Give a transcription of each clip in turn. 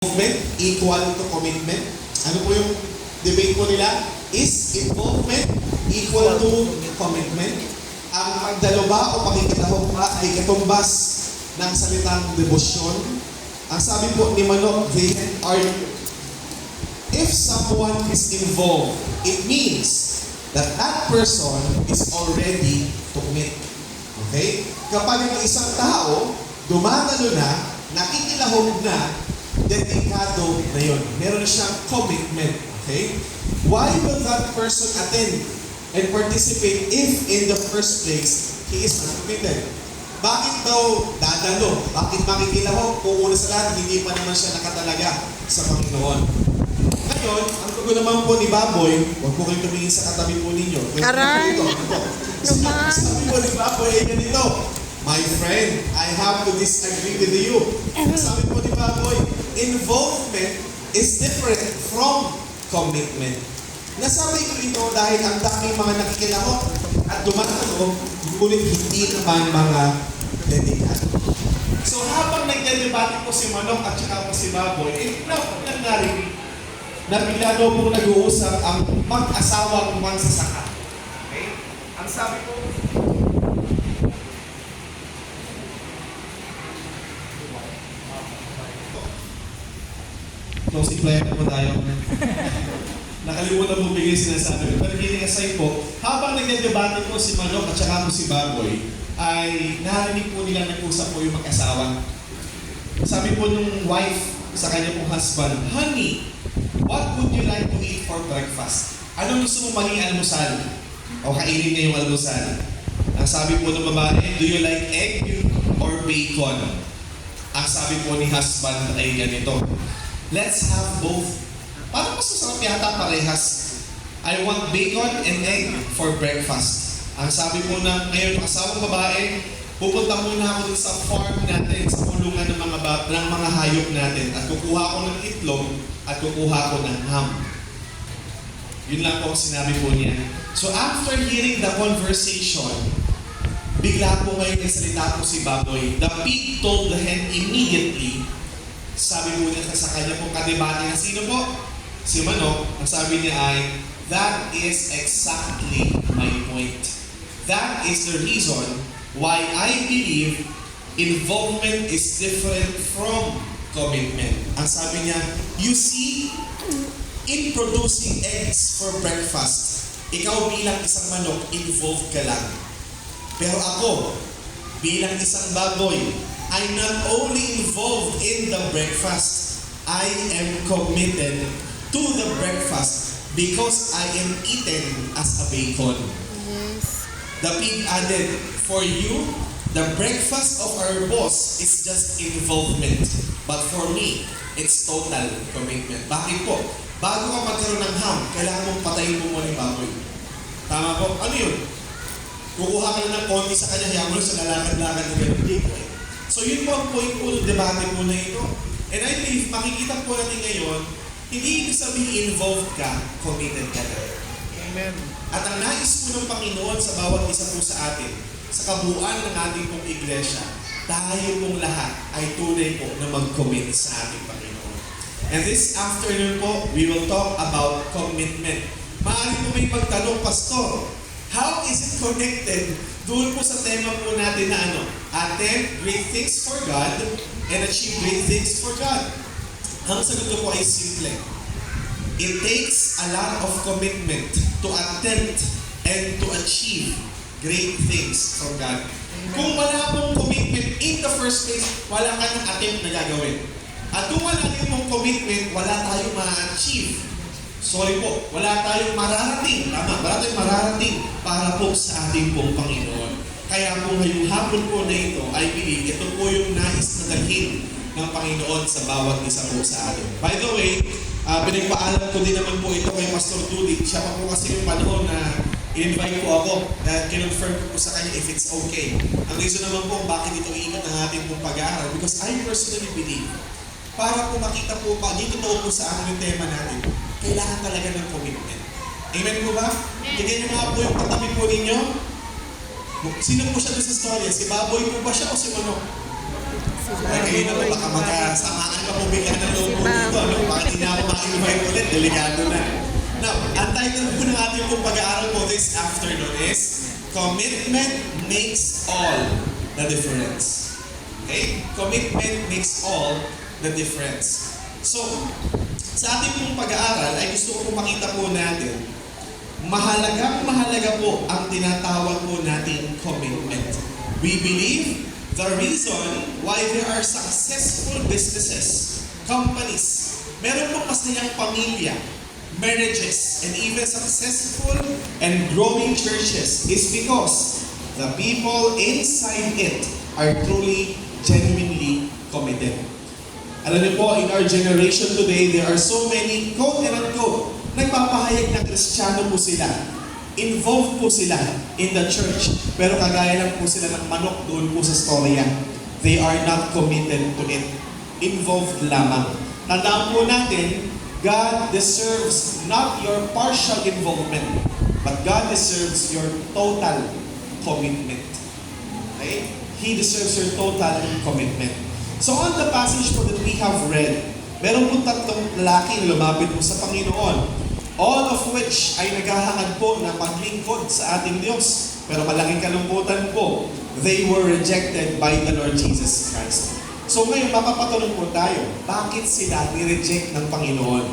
involvement equal to commitment? Ano po yung debate po nila? Is involvement equal to commitment? Ang pagdalo ba o pakikitahok ba ay katumbas ng salitang debosyon? Ang sabi po ni Manok, they are, if someone is involved, it means that that person is already commit. Okay? Kapag ang isang tao, dumadalo na, nakikilahog na, dedikado na yun. Meron siyang commitment. Okay? Why will that person attend and participate if in the first place, he is not committed? Bakit daw dadalo? Bakit makikilahog? Kung una sa lahat, hindi pa naman siya nakatalaga sa Panginoon. Ngayon, ang tugon naman po ni Baboy, huwag po kayong tumingin sa katabi po ninyo. Aray! Sabi po ni Baboy ay ganito, my friend, I have to disagree with you. Sabi po ni Baboy, involvement is different from commitment. Nasabi ko ito dahil ang daming mga nakikilahok at dumatalo, ngunit hindi naman mga dedikado. So habang nagdedebate po si Manok at saka po si Baboy, nangyari na bigla daw pong nag-uusap ang mag-asawang magsasaka. Okay? Ang sabi ko, closing prayer na po tayo. Nakalimutan mo bigay sinasabi ko. Pero kidding aside po, habang nagdedebate po si Manok at saka po si Baboy, ay narinig po nilang nag-usap po yung mag-asawa. Sabi po nung wife sa kanya pong husband, honey, what would you like to eat for breakfast? Anong gusto mong maging almusal? O kainin niya yung almusal? Ang sabi po ng babae, do you like egg or bacon? Ang sabi po ni husband ay ganito, let's have both. Parang mas masarap yata parehas. I want bacon and egg for breakfast. Ang sabi po na ngayon, asawang babae, pupunta muna ako dun sa farm natin, sa kulungan ng mga hayop natin, at kukuha ko ng itlog at kukuha ko ng ham. Yun lang po ang sinabi po niya. So after hearing the conversation, bigla po ngayon nagsalita po si Baboy. The pig told the hen immediately. Sabi po niya sa kanya pong kadebate na sino po? Si Manok. Ang sabi niya ay, that is exactly my point. That is the reason why I believe involvement is different from commitment. Ang sabi niya, you see, in producing eggs for breakfast, ikaw bilang isang manok, involved ka lang. Pero ako, bilang isang baboy, I'm not only involved in the breakfast, I am committed to the breakfast because I am eaten as a bacon. Yes. The pig added, for you, the breakfast of our boss is just involvement. But for me, it's total commitment. Bakit po? Bago ka magkaroon ng ham, kailangan mong patayin mo muna yung baboy. Tama po? Ano yun? Kukuha ka na ng konti sa kanya, hayaan mo lang sa lalakad-lakad na gano'n. Hindi po eh. So yun po ang point po ng debate po na ito. And I believe, makikita po natin ngayon, hindi ibig sabihin involved ka, committed ka na. Amen. At ang nais po ng Panginoon sa bawat isa po sa atin, sa kabuuan ng ating pong iglesia, tayo pong lahat ay tunay po na mag-commit sa ating Panginoon. And this afternoon po, we will talk about commitment. Maaari po may pagtanong, Pastor, how is it connected doon po sa tema po natin na ano? Attend great things for God and achieve great things for God. Ang sagot ko po ay simple. It takes a lot of commitment to attempt and to achieve great things from God. Kung wala pong commitment in the first place, wala kang attempt na gagawin. At kung wala din pong commitment, wala tayong ma-achieve. Sorry po, wala tayong mararating. Tama, wala tayong mararating para po sa ating pong Panginoon. Kaya po ngayong hapon po na ito, I believe, ito po yung nais na dalhin ng Panginoon sa bawat isa po sa atin. By the way, pinagpaalam ko din naman po ito kay Pastor Judy. Siya pa po kasi yung panahon na in-invite po ako at kinonfirm ko po sa kanya if it's okay. Ang reason naman po bakit ito iingat ang ating pong pag-aaral because I personally believe para po makita po pa, dito totoo po sa ating yung tema natin, kailangan talaga ng commitment. Amen po ba? Tignan niyo nga po yung katabi po ninyo. Sino po siya doon sa story? Si Baboy po ba siya o si Manok? Si Ay, kayo naman, baka magkasamaan ka po bigla ng loob po dito. Ano? Baka hindi na ako ma-invite ulit. Delikado na. Now, ang title po ng ating pong pag-aaral po this afternoon is Commitment Makes All the Difference. Okay? Commitment makes all the difference. So, sa ating pong pag-aaral ay gusto ko pong makita po natin mahalaga po ang tinatawag po nating commitment. We believe the reason why there are successful businesses, companies, meron po masayang pamilya, marriages, and even successful and growing churches is because the people inside it are truly, genuinely committed. Alam niyo po, in our generation today, there are so many, quote and unquote, nagpapahayag na Kristiyano po sila. Involved po sila in the church. Pero kagaya lang po sila ng manok doon po sa storya. They are not committed to it. Involved lamang. Tandaan po natin, God deserves not your partial involvement, but God deserves your total commitment. Okay? He deserves your total commitment. So on the passage po that we have read, meron po tatlong lalaki na lumapit po sa Panginoon. All of which ay naghahangad po na maglingkod sa ating Diyos. Pero malaking kalungkutan po, they were rejected by the Lord Jesus Christ. So ngayon, mapapatanong po tayo, bakit sila ni-reject ng Panginoon?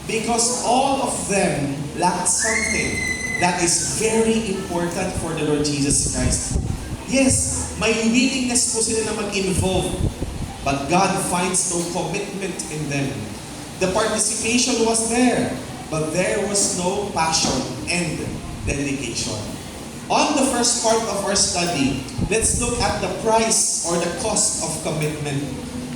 Because all of them lacked something that is very important for the Lord Jesus Christ. Yes, may willingness po sila na mag-involve, but God finds no commitment in them. The participation was there, but there was no passion and dedication. On the first part of our study, let's look at the price or the cost of commitment.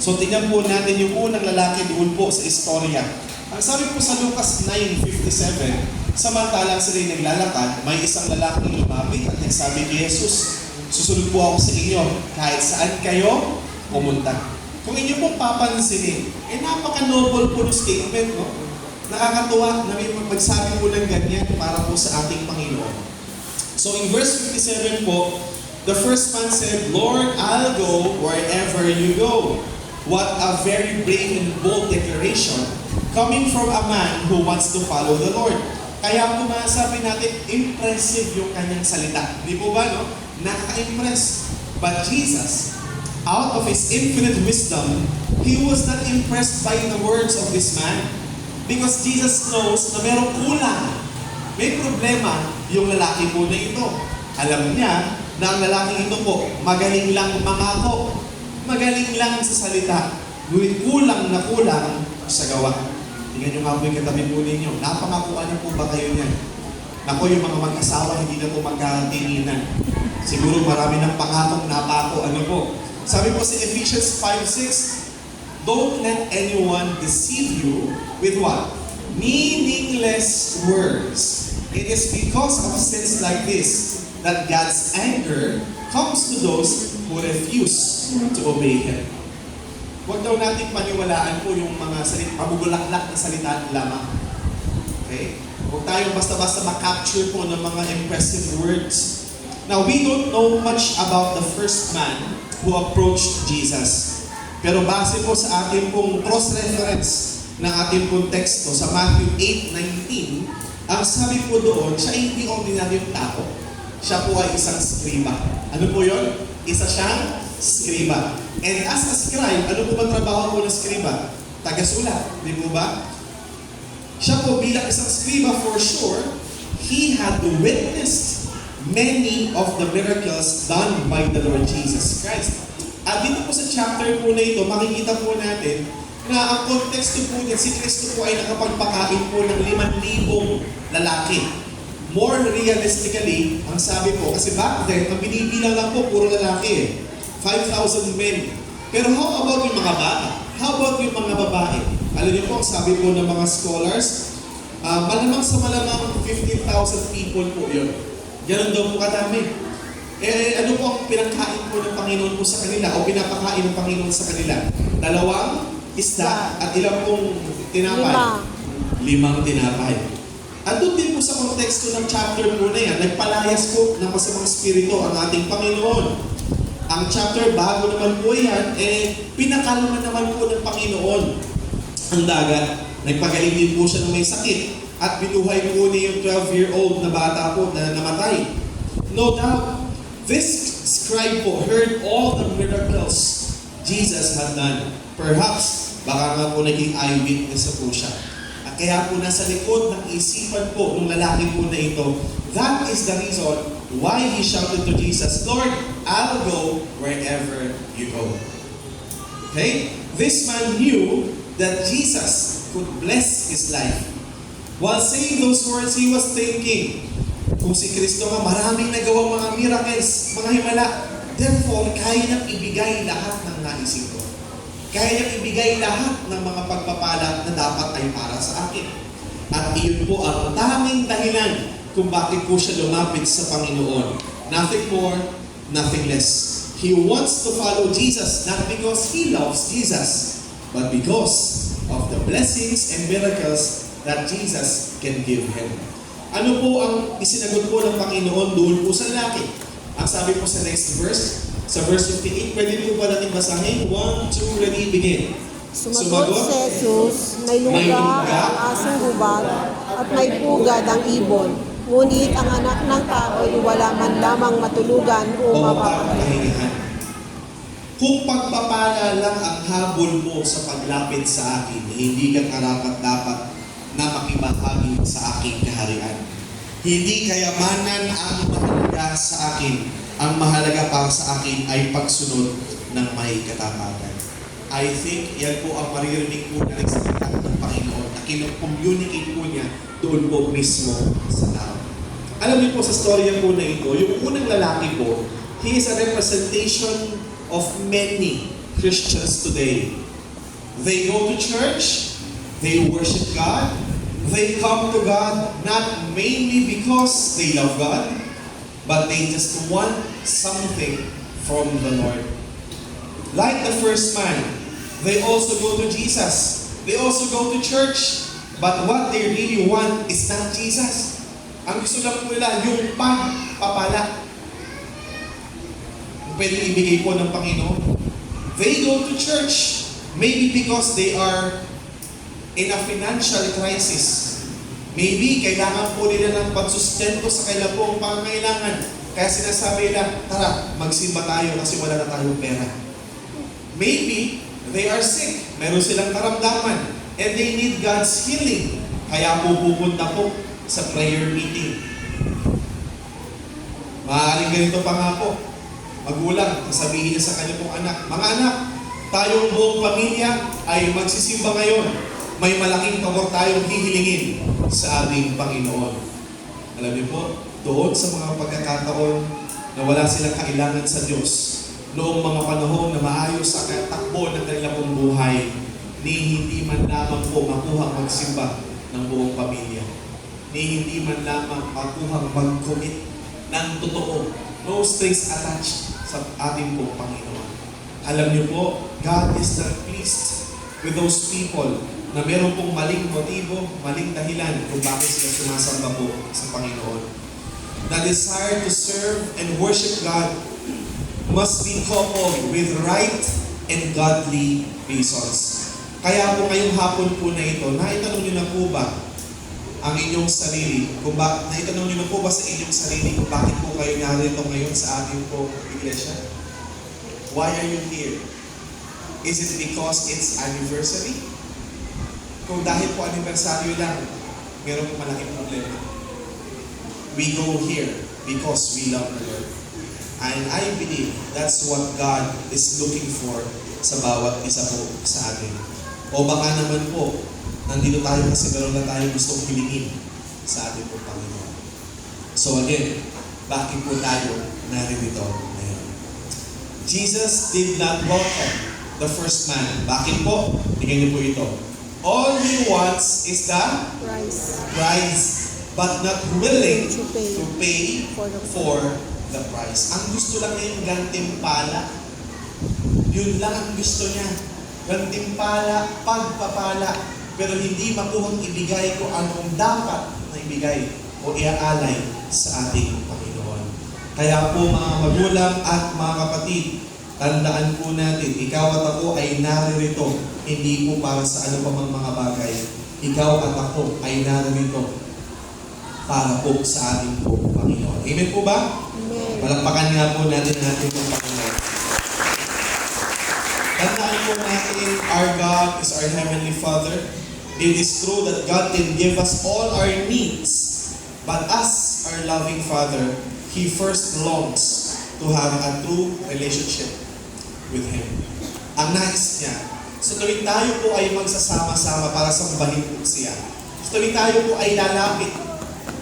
So tingnan po natin yung unang lalaki doon po sa istorya. Ang sabi po sa Lucas 9:57, samantalang sila'y naglalakad, may isang lalaking lumapit at nagsabi kay Jesus, susunod po ako sa inyo kahit saan kayo pumunta. Kung inyo pong papansinin, napaka-noble po ng statement, no? Nakakatuwa na may magsabi po ng ganyan para po sa ating Panginoon. So in verse 57 po, the first man said, Lord, I'll go wherever you go. What a very brave and bold declaration coming from a man who wants to follow the Lord. Kaya po masabi natin, impressive yung kanyang salita. Di po ba, no? Nakaka-impress. But Jesus, out of His infinite wisdom, He was not impressed by the words of this man. Because Jesus knows na merong kulang. May problema yung lalaki po na ito. Alam niya na ang lalaking ito po, magaling lang mangako. Magaling lang sa salita. Ngunit kulang na kulang sa gawa. Tingnan nyo nga po yung katabi po ninyo. Napangakuan niyo po ba kayo niyan? Naku, yung mga mag-asawa, hindi na po magkatinginan. Siguro marami ng pangakong napako. Ano po? Sabi po sa Ephesians 5:6, don't let anyone deceive you with what? Meaningless words. It is because of sins like this that God's anger comes to those who refuse to obey Him. Huwag daw natin paniwalaan po yung mga pabubulaklak na salita lamang. Okay? Huwag tayong basta-basta makapture po ng mga impressive words. Now, we don't know much about the first man who approached Jesus. Pero base po sa ating pong cross-reference ng ating pong teksto sa Matthew 8:19, ang sabi po doon, siya hindi ordinaryong tao. Siya po ay isang skriba. Ano po yun? Isa siyang skriba. And as a scribe, ano po ba trabaho po ng skriba? Tagasulat, di po ba? Siya po bilang isang skriba for sure, he had witnessed many of the miracles done by the Lord Jesus Christ. At dito po sa chapter po na ito, makikita po natin na ang konteksto po niya, si Kristo po ay nakapagpakain po ng 5,000 lalaki. More realistically, ang sabi po, kasi back then, ang binibilang lang po, puro lalaki 5,000 men. Pero how about yung mga bata? How about yung mga babae? Alam niyo po, sabi po ng mga scholars, malamang sa malamang 15,000 people po yun. Ganun daw po kadami. Ano po ang pinakain po ng Panginoon po sa kanila o pinapakain ng Panginoon sa kanila? 2 isda at ilang pong tinapay? 5 tinapay. At doon din po sa konteksto ng chapter po na yan, nagpalayas po ng masamang spirito ang ating Panginoon. Ang chapter, bago naman po yan, pinakalma naman po ng Panginoon ang dagat. Nagpagaling din po siya ng may sakit at binuhay po niya yung 12-year-old na bata po na namatay. No doubt, this scribe po heard all the miracles Jesus had done. Perhaps, baka nga po naging eyewitness po siya. At kaya po nasa likod ng isipan po ng lalaki po na ito, that is the reason why he shouted to Jesus, Lord, I'll go wherever you go. Okay? This man knew that Jesus could bless his life. While saying those words, he was thinking, kung si Kristo nga maraming nagawang mga miracles, mga himala, therefore, kaya niyang ibigay lahat ng naisip ko. Kaya niyang ibigay lahat ng mga pagpapala na dapat ay para sa akin. At iyon po ang tanging dahilan kung bakit po siya lumapit sa Panginoon. Nothing more, nothing less. He wants to follow Jesus, not because he loves Jesus, but because of the blessings and miracles that Jesus can give him. Ano po ang isinagot po ng Panginoon doon po sa lalaki? Ang sabi po sa next verse, sa verse 58, pwede po ba natin basahin? 1, 2, ready, begin. Sumagot si Jesus, may luga ang asong hubad at may pugad ang ibon. Ngunit ang anak ng tao ay wala man lamang matulugan o mapapakahingahan. Kung pagpapala lang ang habol mo sa paglapit sa akin, hindi ka karapat-dapat na makibahagi sa aking kaharian. Hindi kayamanan ang mahalaga sa akin. Ang mahalaga para sa akin ay pagsunod ng may katapatan. I think yan po ang maririnig po na nagsalita ng Panginoon na kinocommunicate po niya doon po mismo sa tao. Alam niyo po sa storya po na ito, yung unang lalaki po, he is a representation of many Christians today. They go to church, they worship God, they come to God not mainly because they love God, but they just want something from the Lord. Like the first man, they also go to Jesus. They also go to church, but what they really want is not Jesus. Ang gusto lang po nila, yung pagpapala. Pwede ibigay po ng Panginoon. They go to church, maybe because they are in a financial crisis. Maybe kailangan po nila ng pagsustento sa kailan po ang pangangailangan. Kaya sinasabi nila, tara, magsimba tayo kasi wala na tayong pera. Maybe they are sick, meron silang karamdaman, and they need God's healing. Kaya po pupunta po sa prayer meeting. Maaaring ganito pa nga po, magulang, sabihin niya sa kanya pong anak, mga anak, tayong buong pamilya ay magsisimba ngayon. May malaking pabor tayong hihilingin sa ating Panginoon. Alam niyo po, doon sa mga pagkakataon na wala silang kailangan sa Diyos, noong mga panahon na maayos ang takbo ng kanilang pong buhay, ni hindi man lamang po makuha magsimba ng buong pamilya. Ni hindi man lamang makuha mag-commit ng totoo. No strings attached sa ating pong Panginoon. Alam niyo po, God is not pleased with those people na meron pong maling motibo, maling dahilan kung bakit sila sumasamba po sa Panginoon. The desire to serve and worship God must be coupled with right and godly reasons. Kaya po ngayong hapon po na ito, naitanong niyo na po ba ang inyong sarili? Naitanong niyo na po ba sa inyong sarili kung bakit po kayo narito ngayon sa ating po iglesia? Why are you here? Is it because it's anniversary? Kung dahil po anibersaryo lang, meron po malaking problema. We go here because we love the Lord. And I believe that's what God is looking for sa bawat isa po sa atin. O baka naman po, nandito tayo kasi meron na tayo gustong hilingin sa ating po Panginoon. So again, bakit po tayo narito ngayon? Jesus did not welcome the first man. Bakit po? Tingnan niyo po ito. All he wants is the prize, but not willing to pay for the price. Ang gusto lang niya yung gantimpala. Yun lang ang gusto niya. Gantimpala, pagpapala. Pero hindi makuhang ibigay ko anong dapat na ibigay o iaalay sa ating Panginoon. Kaya po mga magulang at mga kapatid, tandaan po natin, ikaw at ako ay naririto, hindi po para sa ano pa mang mga bagay. Ikaw at ako ay naririto para po sa ating po Panginoon. Amen po ba? Amen. Palakpakan nga po natin ang ating pong Panginoon. Tandaan po natin, our God is our Heavenly Father. It is true that God can give us all our needs, but as our loving Father, He first longs to have a true relationship with Him. Ang nais niya, sa tuwing tayo po ay magsasama-sama para sambahin po siya, sa tuwing tayo po ay lalapit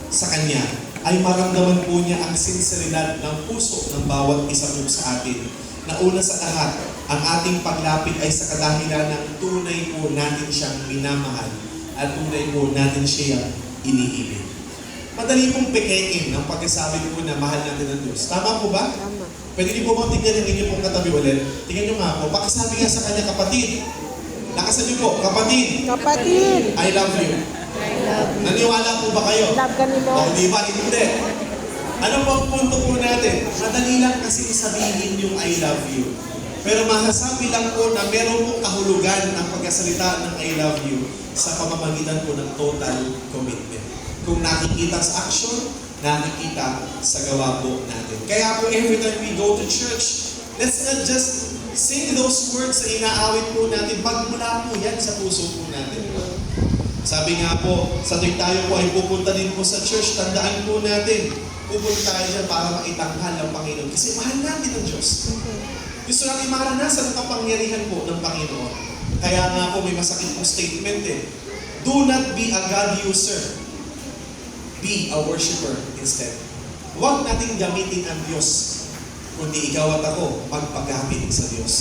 sa Kanya, ay maramdaman po niya ang sinseridad ng puso ng bawat isa po sa atin. Na una sa lahat, ang ating paglapit ay sa kadahilan ng tunay po natin siyang minamahal at tunay po natin siya iniibig. Madali pong pekein ang pagkasabi po na mahal natin ng Diyos. Tama po ba? Tama. Pwede niyo po bang tingnan ang inyong pong katabi ulit? Tingnan niyo nga po. Pagkasabi nga sa kanya, kapatid. Lakasan niyo po, kapatid. Kapatid, I love you. Naniwala po ba kayo? love ka ni O, Lord. di ba? Hindi. Ano po ang punto po natin? Madali lang kasi sabihin yung I love you. Pero masasabi lang po na meron pong kahulugan ng pagkasalita ng I love you sa pamamagitan po ng total commitment. Kung nakikita sa action, nakikita sa gawa po natin. Kaya po every time we go to church, let's not just sing those words na inaawit po natin. Magmula po yan sa puso po natin. Sabi nga po, sa tuwing tayo po ay pupunta din po sa church, tandaan po natin, pupunta tayo dyan para maitanghal ang Panginoon. Kasi mahal natin ang Diyos. Gusto natin maranasan ang kapangyarihan po ng Panginoon. Kaya nga po may masakit pong statement eh. Do not be a God user. Be a worshiper instead. Huwag nating gamitin ang Diyos, kundi ikaw at ako magpagapit sa Diyos.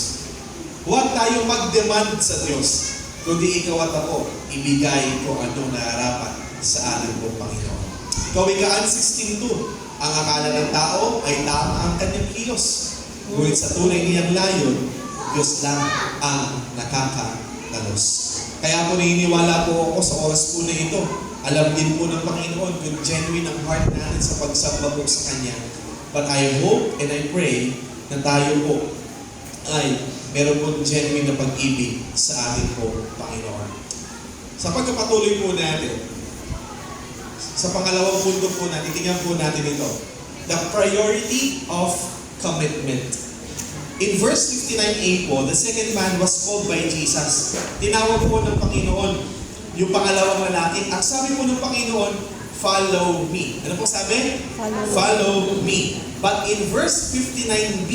Huwag tayong mag-demand sa Diyos, kundi ikaw at ako ibigay kung anong nararapat sa ating pong Panginoon. Kawikaan 16:2, ang akala ng tao ay tama ang kanyang kilos. Ngunit sa tunay niyang layon, Diyos lang ang nakakatalos. Kaya po naniniwala po ako sa oras po na ito. Alam din po ng Panginoon kung genuine ang heart natin sa pagsamba po sa Kanya. But I hope and I pray na tayo po ay meron po genuine na pag-ibig sa ating po Panginoon. Sa pagkapatuloy po natin, sa pangalawang punto po natin, tingnan po natin ito. The priority of commitment. In verse 59a po, the second man was called by Jesus. Tinawag po ng Panginoon yung pangalawang lalaki. Ang sabi po ng Panginoon, follow me. Ano po sabi? Follow me. But in verse 59b,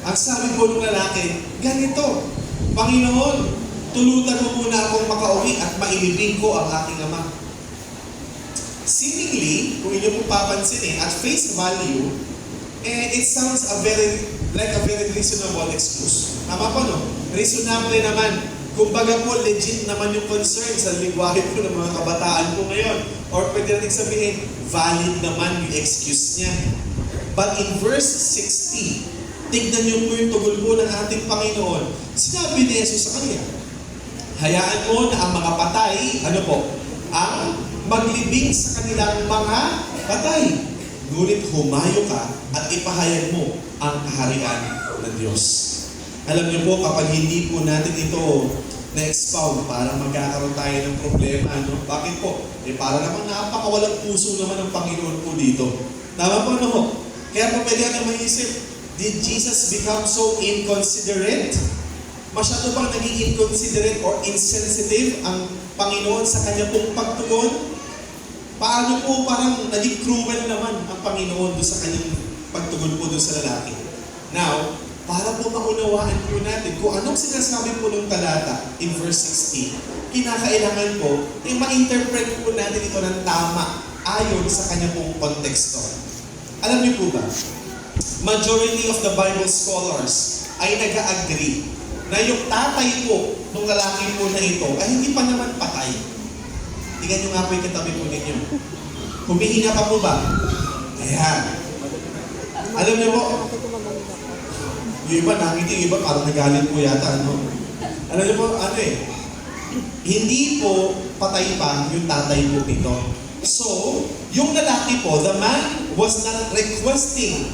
ang sabi po ng lalaki, ganito, Panginoon, tulutan mo muna akong makauwi at mailibing ko ang aking ama. Seemingly, kung inyo po papansin at face value, it sounds like a very reasonable excuse. Tama po, no? Reasonable naman. Kumbaga po, legit naman yung concern sa lingwahe po ng mga kabataan po ngayon. Or pwede natin sabihin, valid naman yung excuse niya. But in verse 60, tignan niyo po yung tugol po ng ating Panginoon. Sinabi ni Jesus sa kanya, hayaan mo na ang mga patay, ano po, ang maglibing sa kanilang mga patay. Ngunit humayo ka at ipahayag mo ang kaharian ng Diyos. Alam niyo po, kapag hindi po natin ito na-expound, parang magkakaroon tayo ng problema. No? Bakit po? Para naman napakawalang puso naman ng Panginoon po dito. Tama po, no? Kaya po pwede natin maisip, did Jesus become so inconsiderate? Masyado bang naging inconsiderate or insensitive ang Panginoon sa kanya pong pagtugon? Paano po parang naging cruel naman ang Panginoon doon sa kanyang pagtugon po doon sa lalaki? Now, para po maunawaan po natin kung anong sinasabi po ng talata in verse 16, kinakailangan po, ma-interpret po natin ito ng tama ayon sa kanya pong konteksto. Alam niyo po ba, majority of the Bible scholars ay nag-agree na yung tatay po ng lalaki po na ito ay hindi pa naman patay. Tingnan niyo nga po yung katabi po ninyo. Humihinga pa po ba? Ayan. Alam niyo po, yung iba nakita, yung iba parang nagalit po yata. Ano? Alam niyo po, hindi po patay pa yung tatay po nito. So, yung lalaki po, the man was not requesting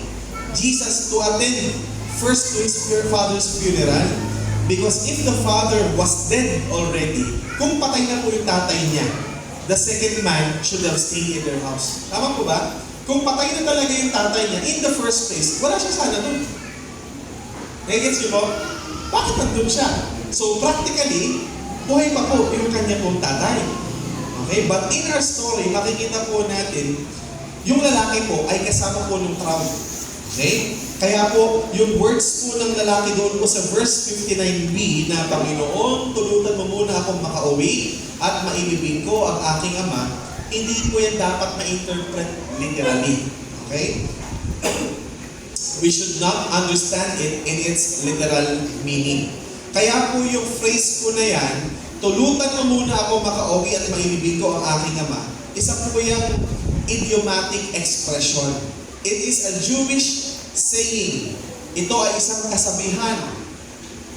Jesus to attend first to his father's funeral? Because if the father was dead already, kung patay na po yung tatay niya, the second man should have stayed in their house. Tama po ba? Kung patay na talaga yung tatay niya, in the first place, wala siya sana doon. Nagigets niyo po? Bakit nandun siya? So practically, buhay pa po yung kanya pong tatay. Okay? But in our story, makikita po natin, yung lalaki po ay kasama po ng crowd. Okay? Kaya po, yung words po ng lalaki doon po sa verse 59b na, Panginoon, tulutan mo muna akong makauwi at maibibig ko ang aking ama, hindi po yan dapat ma-interpret literally. Okay? We should not understand it in its literal meaning. Kaya po yung phrase po na yan, tulutan mo muna ako makauwi at maibibig ko ang aking ama, isa po yung idiomatic expression. It is a Jewish saying. Ito ay isang kasabihan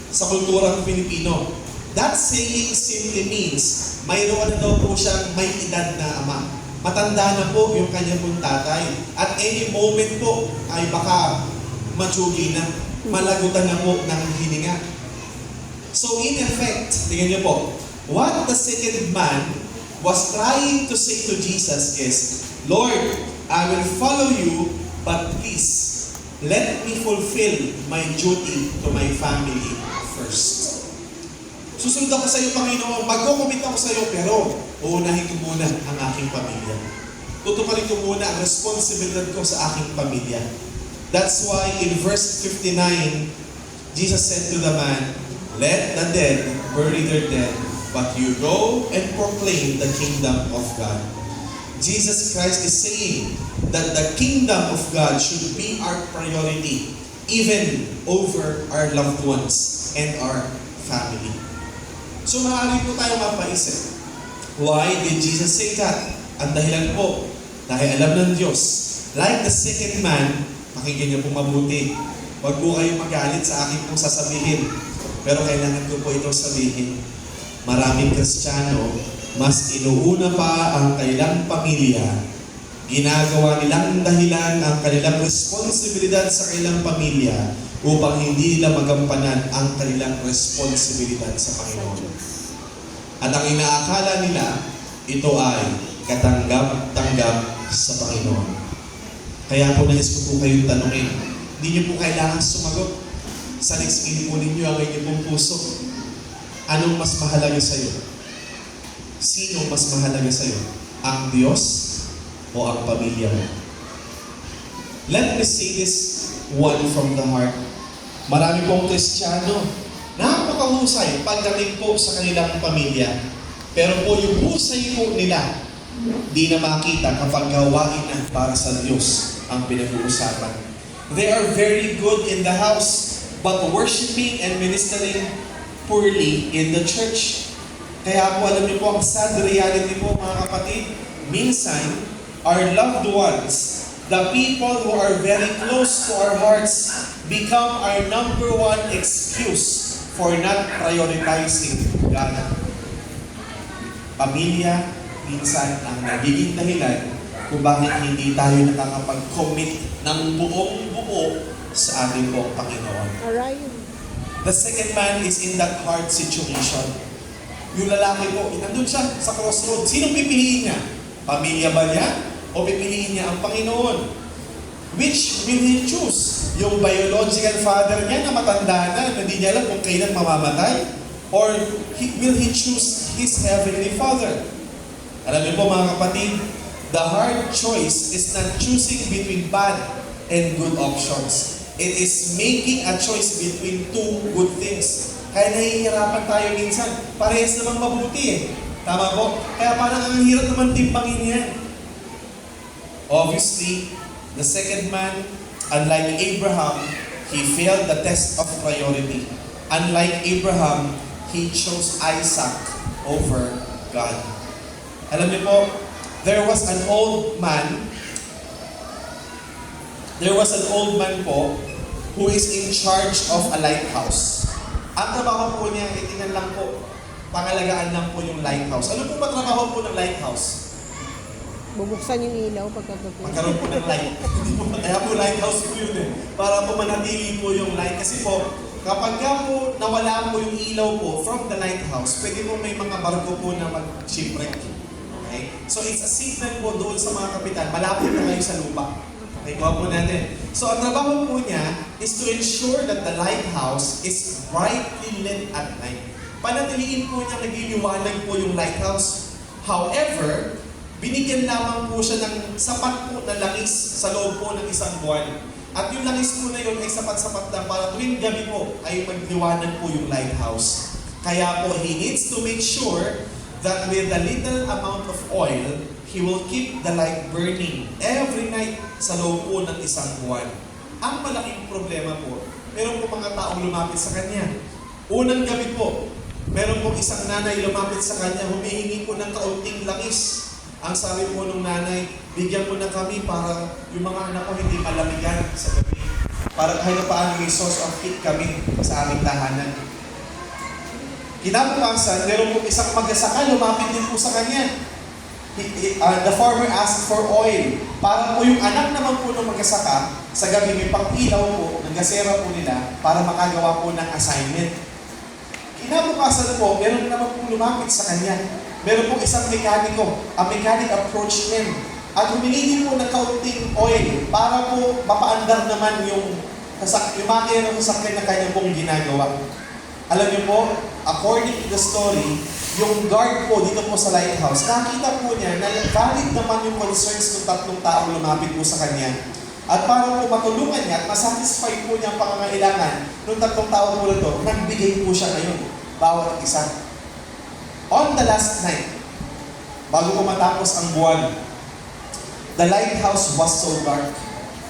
sa kulturang Pilipino. That saying simply means mayroon na daw po siyang may edad na ama. Matanda na po yung kanyang pong tatay. At any moment po ay baka matsugi na, malagutan na po ng hininga. So in effect, tingnan niyo po, what the second man was trying to say to Jesus is, Lord, I will follow you, but please, let me fulfill my duty to my family first. Susunod ako sa iyo, Panginoon. Magkukumit ako sa iyo, pero uunahin ko muna ang aking pamilya. Tutuparin ko muna ang responsibilidad ko sa aking pamilya. That's why in verse 59, Jesus said to the man, let the dead bury their dead, but you go and proclaim the kingdom of God. Jesus Christ is saying that the kingdom of God should be our priority, even over our loved ones and our family. So maaari po tayo mapaisip, why did Jesus say that? Ang dahilan po, dahil alam ng Diyos, like the second man, pakinggan niyo po mabuti. Huwag po kayong magalit sa akin pong sasabihin. Pero kailangan ko po ito sabihin. Maraming Kristiyano, mas inuuna pa ang kanilang pamilya, ginagawa nilang dahilan ang kanilang responsibilidad sa kanilang pamilya upang hindi nila magampanan ang kanilang responsibilidad sa Panginoon. At ang inaakala nila, ito ay katanggap-tanggap sa Panginoon. Kaya po nais ko po kayong tanungin, hindi niyo po kailangan sumagot. Saliksingin po ninyo ang inyong pong puso. Anong mas mahalaga sa iyo? Sino mas mahalaga sa iyo? Ang Diyos o ang pamilya mo? Let me say this one from the heart. Marami pong Kristiyano, napakahusay pagdating po sa kanilang pamilya. Pero po yung husay po nila, di na makita kapag gawain na para sa Diyos ang pinag-uusapan. They are very good in the house, but worshiping and ministering poorly in the church. Kaya po alam niyo po ang sad reality po mga kapatid, minsan our loved ones, the people who are very close to our hearts, become our number one excuse for not prioritizing God. Pamilya, minsan ang nagiging dahilan kung bakit hindi tayo nakakapag-commit ng buong-buo sa ating pong Panginoon. Alright. The second man is in that hard situation. Yung lalaki po, nandun siya sa crossroad. Sinong pipiliin niya? Pamilya ba niya? O pipiliin niya ang Panginoon? Which will he choose? Yung biological father niya na matanda na, hindi niya alam kung kailan mamamatay? Or will he choose his heavenly father? Alam niyo po mga kapatid, the hard choice is not choosing between bad and good options. It is making a choice between two good things. Kaya nahihirapan tayo minsan. Parehas namang mabuti eh. Tama po? Kaya parang ang hirap naman timbangin yan. Obviously, the second man, unlike Abraham, he failed the test of priority. Unlike Abraham, he chose Isaac over God. Alam niyo po, there was an old man po who is in charge of a lighthouse. Ang trabaho po niya, tingnan lang po, pangalagaan lang po yung lighthouse. Ano po ba trabaho po ng lighthouse? Bubuksan yung ilaw pagkagabi. Magkaroon po ng light. Hindi po, kaya po lighthouse po yun eh. Para po manatili po yung light. Kasi po, kapag ka po nawala po yung ilaw po from the lighthouse, pwede po may mga barko po na mag-shipwreck. Okay? So it's a signal po doon sa mga kapitan, malapit na kayo sa lupa. Okay, kuha po natin. So ang trabaho po niya is to ensure that the lighthouse is brightly lit at night. Panatiliin po niya nagliliwanag po yung lighthouse. However, binigyan lamang po siya ng sapat po na langis sa loob po ng isang buwan. At yung langis po na yun ay sapat-sapat lang para tuwing gabi po ay magliwanag po yung lighthouse. Kaya po, he needs to make sure that with a little amount of oil, he will keep the light burning every night sa loob po ng isang buwan. Ang malaking problema po, meron po mga taong lumapit sa kanya. Unang gabi po, meron po isang nanay lumapit sa kanya, humihingi po ng kaunting langis. Ang sabi po nung nanay, bigyan mo na kami para yung mga anak ko hindi malamigan sa gabi. Para kahit paano may source of heat kami sa aming tahanan. Kinabukasan, meron po isang magsasaka, lumapit din po sa kanya. The farmer asked for oil. Para po yung anak naman po ng magsasaka, sa gabi may pang-ilaw po, ng gasera po nila, para makagawa po ng assignment. Kinabukasan po, meron naman po lumapit sa kanya. Meron pong isang mekaniko. Ang mechanic approached him at humingi din po ng kaunting oil para po mapaandar naman yung makina ng sasakyan na kanya pong ginagawa. Alam niyo po, according to the story, yung guard po dito po sa lighthouse, nakita po niya na valid naman yung concerns ng tatlong taong lumapit po sa kanya. At para po matulungan niya at masatisfy po niya ang pangangailangan ng tatlong tao po ito, nagbigay po siya ngayon, bawat isa. On the last night, bago po matapos ang buwan, the lighthouse was so dark.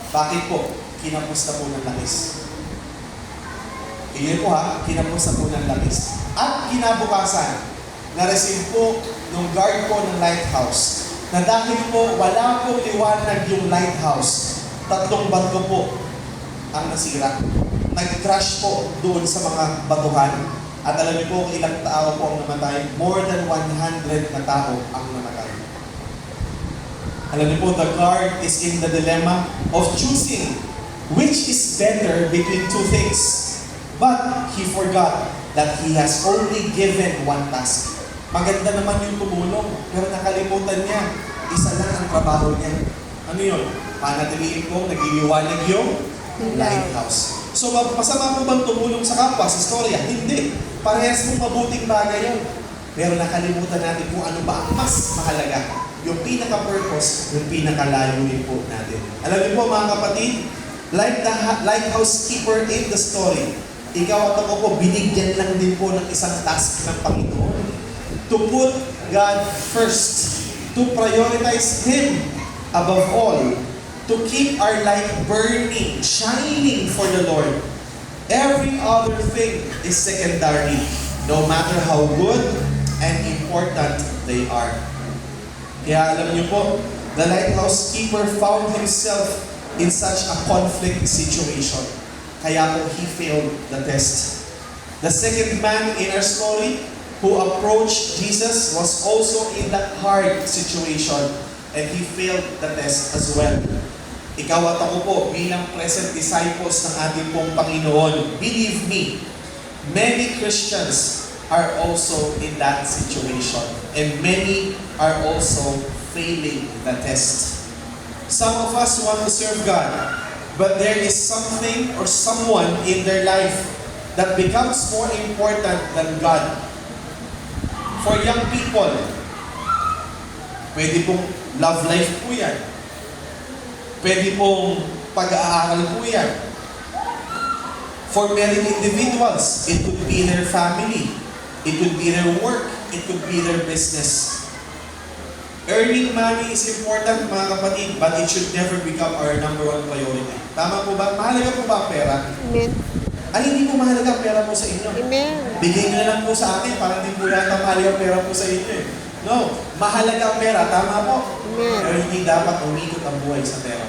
Bakit po? Kinapos na po ng langis. Iyon po ha, kinapos na po ng langis. At kinabukasan, na-receive po ng guard po ng lighthouse na dahil po wala po liwanag yung lighthouse, 3 barko po ang nasira. Nag-crash po doon sa mga batuhan. At alam niyo po kung ilang tao po ang namatay? More than 100 na tao ang namatay. Alam niyo po, the guard is in the dilemma of choosing which is better between two things. But he forgot that he has only given one task. Maganda naman yung tumulong, pero nakalimutan niya, isa lang ang trabaho niya. Ano yun? Panatiliin po, nagliliwanag yung lighthouse. So, masama po bang tumulong sa kapwa, sa istorya? Hindi. Parehas po mabuting bagay yun. Pero nakalimutan natin kung ano ba ang mas mahalaga. Yung pinaka-purpose, yung pinaka-layunin po natin. Alam niyo po mga kapatid, like the lighthouse keeper in the story, ikaw at ako po, binigyan lang din po ng isang task ng Panginoon. To put God first. To prioritize Him above all. To keep our light burning, shining for the Lord. Every other thing is secondary, no matter how good and important they are. Kaya alam niyo po, the lighthouse keeper found himself in such a conflict situation. Kaya po he failed the test. The second man in our story who approached Jesus was also in that hard situation and he failed the test as well. Ikaw at ako po, bilang present disciples ng ating pong Panginoon, believe me, many Christians are also in that situation. And many are also failing the test. Some of us want to serve God, but there is something or someone in their life that becomes more important than God. For young people, pwede pong love life po yan. Pwede pong pag-aaral po yan. For married individuals, it could be their family. It could be their work. It could be their business. Earning money is important mga kapatid, but it should never become our number one priority. Tama po ba? Mahalaga po ba ang pera? Amen. Ay, hindi po mahalaga ang pera po sa inyo. Amen. Bigay nyo na lang po sa akin para hindi po yata mahalaga ang pera po sa inyo eh. No, mahalaga ang pera. Tama po. Amen. Pero hindi dapat umikot ang buhay sa pera.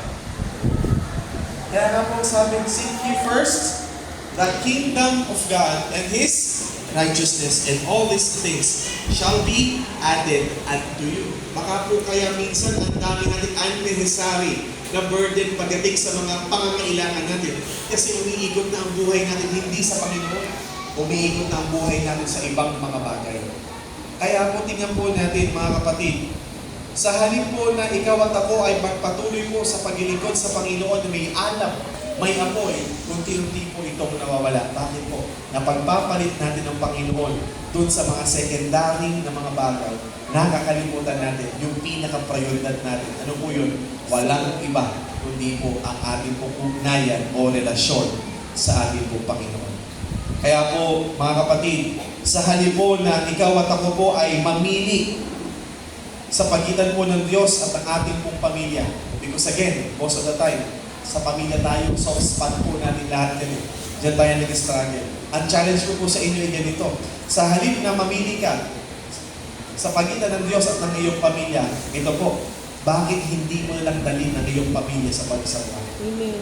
Kaya nga po sabi, seek ye first the kingdom of God and His righteousness, and all these things shall be added unto you. Baka po kaya minsan ang dami natin unnecessary na burden pagdating sa mga pangangailangan natin. Kasi umiikot na ang buhay natin hindi sa Panginoon. Umiikot na ang buhay natin sa ibang mga bagay. Kaya po tingnan po natin mga kapatid, sa halip po na ikaw at ako ay magpatuloy po sa paglilingkod sa Panginoon na may alam, may apoy, unti-unti po itong nawawala. Bakit po? Napagpapalit natin ng Panginoon dun sa mga secondary na mga bagay. Nakakalimutan natin yung pinaka-prioridad natin. Ano po yun? Walang iba, kundi po ang ating pong ugnayan o relasyon sa ating pong Panginoon. Kaya po, mga kapatid, sa halip po na ikaw at ako po ay mamili sa pagitan po ng Diyos at ang ating pong pamilya. Because again, most of the time, sa pamilya tayo, soft spot po natin lahat yan. Diyan tayo nag-struggle. Ang challenge ko po sa inyo ay ganito. Sa halip na mamili ka sa pagitan ng Diyos at ng iyong pamilya, ito po, bakit hindi mo na lang dalhin ng iyong pamilya sa pagsawa? Amen.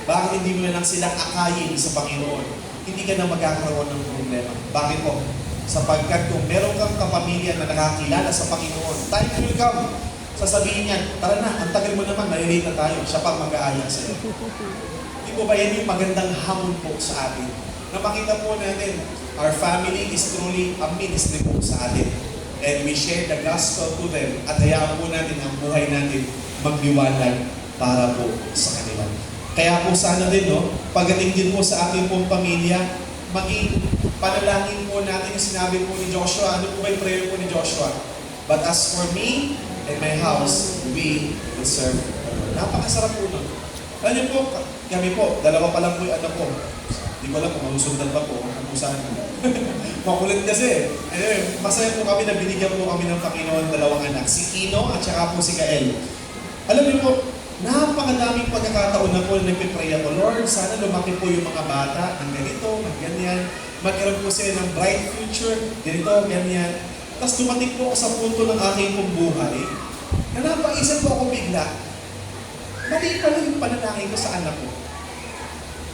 Bakit hindi mo na lang silang akayin sa Panginoon? Hindi ka na magkakaroon ng problema. Bakit po? Sapagkat kung meron kang kapamilya na nakakilala sa Panginoon, time will come. Sasabihin niyan, tara na, ang tagal mo naman, malilate na tayo. Siya pa mag-aaya sa'yo. Di po ba yan yung magandang hamon po sa atin? Na makita po natin, our family is truly a ministry po sa atin. And we share the gospel to them at hayaan po natin ang buhay natin magliwanag para po sa kanila. Kaya po sana din, no, pagdating din po sa ating pong pamilya, maging panalangin po natin yung sinabi po ni Joshua. Ano po ba yung prayer po ni Joshua? But as for me and my house, we will serve the Lord. Napakasarap po nun. Alam niyo po, kami po, dalawa pa lang po yung anak ko. Hindi ko alam kung malusundan pa po, kung saan. Makulit kasi. Anyway, masaya po kami na binigyan po kami ng Panginoon dalawang anak. Si Ino at saka po si Gael. Alam niyo po, napakadaming pagkakataon na po na nagpipray ako, Lord, sana lumaki po yung mga bata ng ganito, ng ganyan. Magkaroon po sila ng bright future, ganito, ganyan. Tapos dumating po ako sa punto ng aking pong buhay na napaisip po ako bigla, mali pala yung panalangin ko sa anak ko.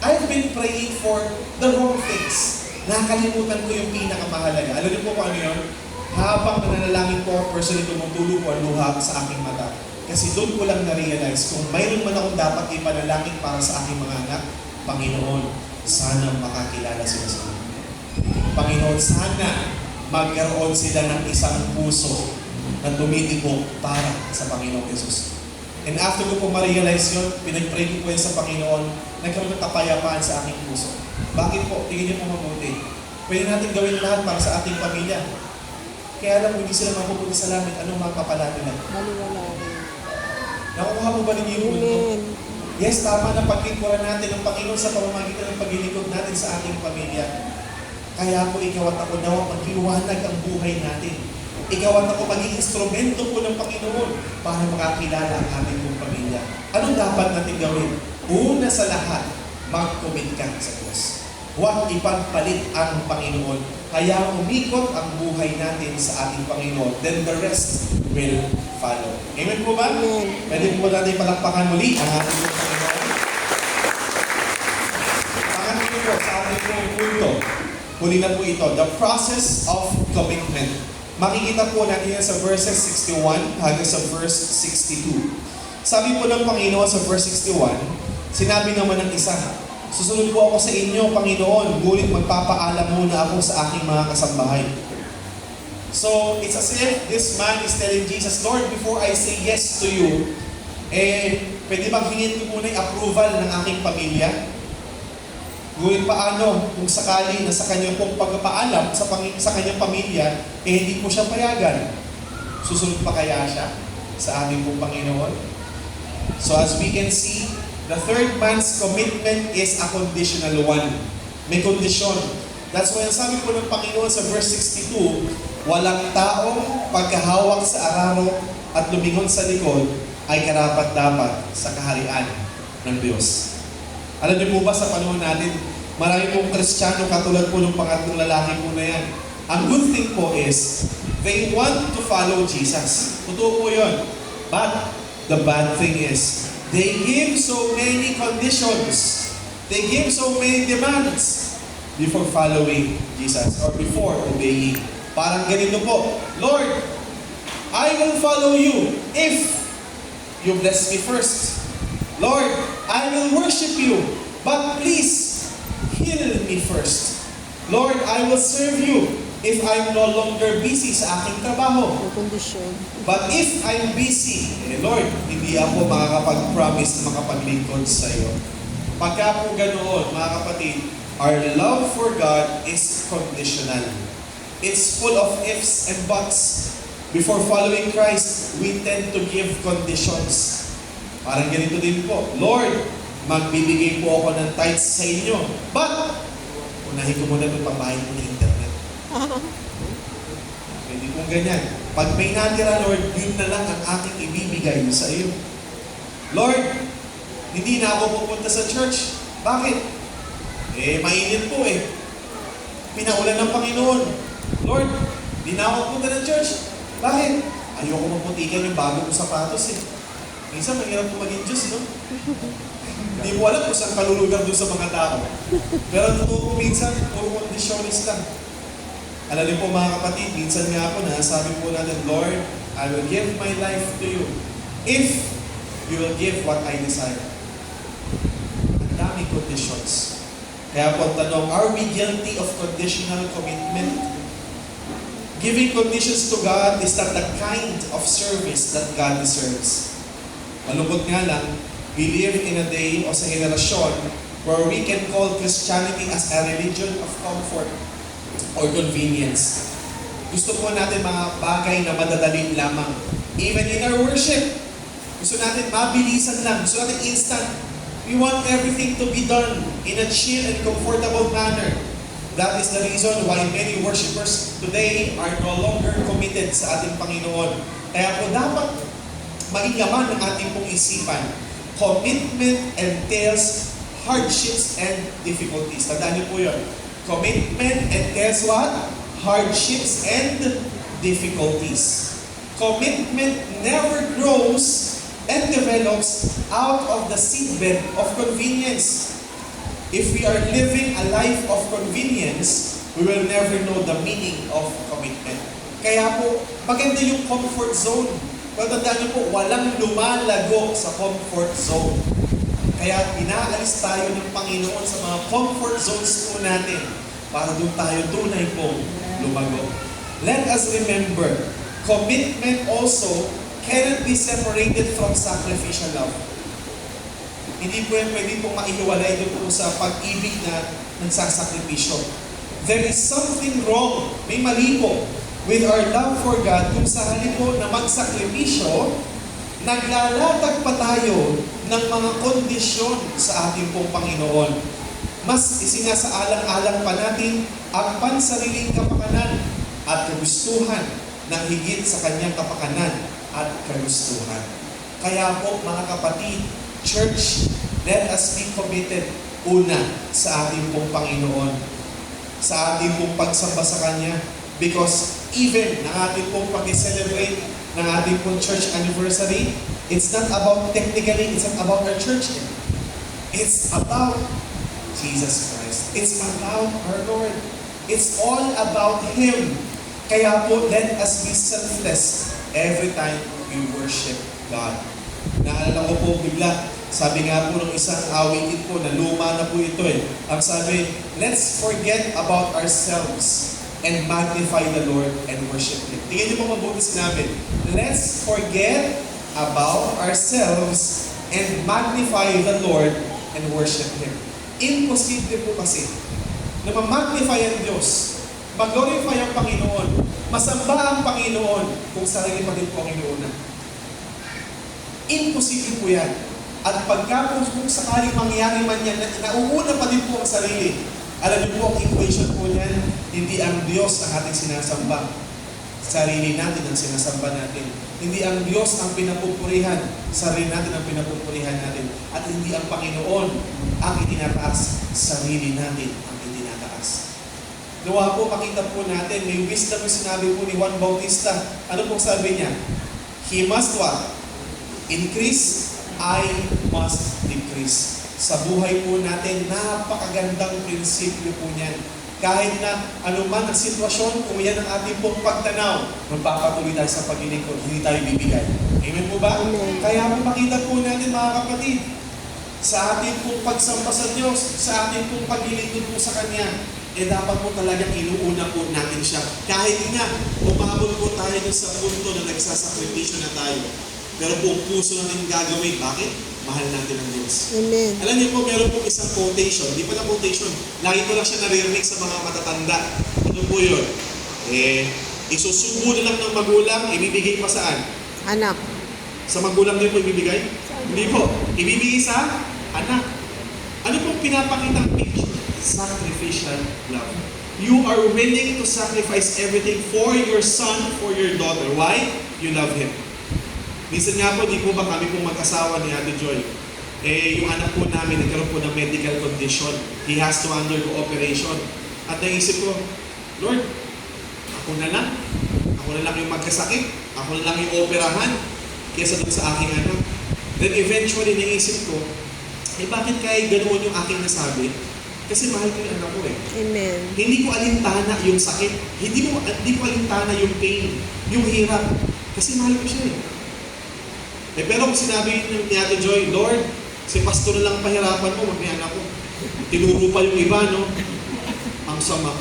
I've been praying for the wrong things. Nakalimutan ko yung pinakamahalaga. Alam niyo po kung ano yun? Habang nananalangin ko, personally tumutulo po ang luha sa aking mata. Kasi doon ko lang na-realize kung mayroon man akong dapat ipanalangin para sa aking mga anak, Panginoon, sana makakilala sila sa akin. Panginoon, sana magkaroon sila ng isang puso na tumitibok para sa Panginoon Jesus. And after ko po ma-realize yun, pinag-pray ko po yan sa Panginoon, nagkaroon ng kapayapaan sa aking puso. Bakit po? Tingin niyo po mabuti. Pwede natin gawin lahat para sa ating pamilya. Kaya alam mo, hindi sila mapupunta sa langit, anong mga kapala nila? Baliwala rin. Nakukuha mo ba ninyo yung punto? Amen. Yes, tama na pagkikuran natin ng Panginoon sa pamamagitan ng paglilingkod natin sa ating pamilya. Kaya po ikaw at ako daw magliwanag ang buhay natin. Ikaw at ako maging instrumento po ng Panginoon para makakilala ang ating pong pamilya. Anong dapat natin gawin? Una sa lahat, mag-commit ka sa Diyos. Huwag ipagpalit ang Panginoon. Kaya umikot ang buhay natin sa ating Panginoon. Then the rest will follow. Amen po ba? Amen. Pwede po natin palakpakan muli ang ating pong Panginoon. Pangalan po sa ating pong punto. Huli na po ito, the process of commitment. Makikita po natin yan sa verses 61 hanggang sa verse 62. Sabi po ng Panginoon sa verse 61, sinabi naman ng isa, susunod po ako sa inyo, Panginoon, ngunit magpapaalam muna ako sa aking mga kasambahay. So, it's as if this man is telling Jesus, Lord, before I say yes to you, pwede bang hingin ko muna yung approval ng aking pamilya? Ngunit paano kung sakali na sa kanyang pong pagpapaalam sa kanyang pamilya, hindi po siya payagan? Susunod pa kaya siya sa aming pong Panginoon? So as we can see, the third man's commitment is a conditional one. May kondisyon. That's why ang sabi po ng Panginoon sa verse 62, walang taong pagkahawak sa araro at lumingon sa likod ay karapat-dapat sa kaharian ng Diyos. Alam niyo po ba sa panahon natin, marami pong Kristiyano katulad po ng pangatlong lalaki po na yan. Ang good thing po is, they want to follow Jesus. Totoo po yun. But the bad thing is, they give so many conditions. They give so many demands. before following Jesus or before obeying. Parang ganito po, Lord, I will follow you if you bless me first. Lord, I will worship you, but please heal me first. Lord, I will serve you if I'm no longer busy sa aking trabaho. May kondisyon. But if I'm busy, Lord, hindi ako makakapag-promise na makapaglingkod sa iyo. Pagka po ganoon, mga kapatid, our love for God is conditional. It's full of ifs and buts. Before following Christ, we tend to give conditions. Parang ganito din po, Lord, magbibigay po ako ng tithes sa inyo. But, unahin ko muna itong pambayad ko ng internet. Hindi pong ganyan. Pag may natira, Lord, yun na lang ang aking ibibigay sa iyo. Lord, hindi na ako pupunta sa church. Bakit? Mainit po eh. Pinaulan ng Panginoon. Lord, hindi na ako pupunta ng church. Bakit? Ayoko maputikan yung bago kong sapatos eh. Minsan, mahirap po maging Diyos, no? Hindi mo alam kung saan kalulugan doon sa mga tao. Pero totoo po minsan, puro kondisyonis lang. Alam niyo po mga kapatid, minsan nga po sabi po natin, Lord, I will give my life to you if you will give what I desire. Ang daming conditions. Kaya po ang tanong, are we guilty of conditional commitment? Giving conditions to God is not the kind of service that God deserves. Malungkot nga lang, we live in a day o sa henerasyon where we can call Christianity as a religion of comfort or convenience. Gusto po natin mga bagay na madadali lamang. Even in our worship, gusto natin mabilisan lang, gusto natin instant. We want everything to be done in a chill and comfortable manner. That is the reason why many worshipers today are no longer committed sa ating Panginoon. Kaya po dapat maingaman ang ating pong isipan. Commitment entails hardships and difficulties. Tandaan niyo po yun. Commitment entails what? Hardships and difficulties. Commitment never grows and develops out of the seedbed of convenience. If we are living a life of convenience, we will never know the meaning of commitment. Kaya po, maganda yung comfort zone. Pero tandaan niyo po, walang lumalago sa comfort zone. Kaya inaalis tayo ng Panginoon sa mga comfort zones po natin para doon tayo tunay pong lumago. Let us remember, commitment also cannot be separated from sacrificial love. Hindi po yan pwede pong maihiwalay doon po sa pag-ibig na nagsasakripisyo. There is something wrong, may mali po, with our love for God kung sa halip po na magsakripisyo, naglalatag pa tayo ng mga kondisyon sa ating pong Panginoon. Mas isinasaalang-alang pa natin ang pansariling kapakanan at kagustuhan ng higit sa kanyang kapakanan at kagustuhan. Kaya po mga kapatid, Church, let us be committed una sa ating pong Panginoon, sa ating pong pagsamba sa Kanya, because even ng ating pong pag-celebrate ng ating pong church anniversary, it's not about technically, it's not about our church. It's about Jesus Christ. It's about our Lord. It's all about Him. Kaya po, let us be selfless every time we worship God. Naalala ko po bigla, sabi nga po ng isang awitin po na luma na po ito eh. Ang sabi, let's forget about ourselves and magnify the Lord and worship Him. Tingnan niyo po mabuti sinabi. Let's forget about ourselves and magnify the Lord and worship Him. Imposible po kasi na ma-magnify ang Diyos, mag-glorify ang Panginoon, masamba ang Panginoon kung sarili pa din po ang inuuna. Imposible po yan. At pagka kung sakaling mangyari man yan, nauuna pa din po ang sarili. Alam niyo po ang equation po niyan, hindi ang Diyos ang ating sinasamba. Sarili natin ang sinasamba natin. Hindi ang Diyos ang pinapupurihan, sarili natin ang pinapupurihan natin. At hindi ang Panginoon ang itinataas, sarili natin ang itinataas. Nawa po, makita po natin, may wisdom yung sinabi po ni Juan Bautista. Ano pong sabi niya? He must what? Increase, I must decrease. sa buhay po natin, napakagandang prinsipyo po niyan. Kahit na anuman ang sitwasyon, kung yan ang ating pong pagtanaw, magpapatuloy tayo sa paglilingkod, hindi tayo bibigay. Amen po ba? Amen. Kaya po makita po natin mga kapatid, sa ating pong pagsamba sa Diyos, sa ating pong paglilingkod po sa Kanya, dapat po talagang inuuna po natin siya. Kahit nga, umabot po tayo dun sa punto na nagsasakripisyo na tayo. Pero buong puso natin gagawin. Bakit? Mahal natin ang Diyos. Amen. Alam niyo po, meron po isang quotation. Hindi pa na quotation. Lagi ko lang siya naririnig sa mga matatanda. Ano po yun? Isusubo na lang ng magulang, ibibigay pa saan? Anak. Sa magulang din po ibibigay? Hindi po. Ibibigay sa anak. Ano pong pinapakitang picture? Sacrificial love. You are willing to sacrifice everything for your son, for your daughter. Why? You love him. Minsan nga po, di po ba kami pong mag-asawa ni Ate Joy? Yung anak po namin, nagkaroon po ng medical condition. He has to undergo operation. At naisip ko, Lord, ako na lang. Ako na lang yung magkasakit. Ako na lang yung operahan. Kesa dun sa aking anak. Then eventually, naisip ko, bakit kaya ganoon yung aking nasabi? Kasi mahal ko yung anak ko Amen. Hindi ko alintana yung sakit. Hindi ko alintana yung pain, yung hirap. Kasi mahal ko siya pero kung sinabi ni Ate Joy, Lord, si pastor na lang pahirapan mo, may anak ko. Tinuro pa yung iba, no? Ang sama.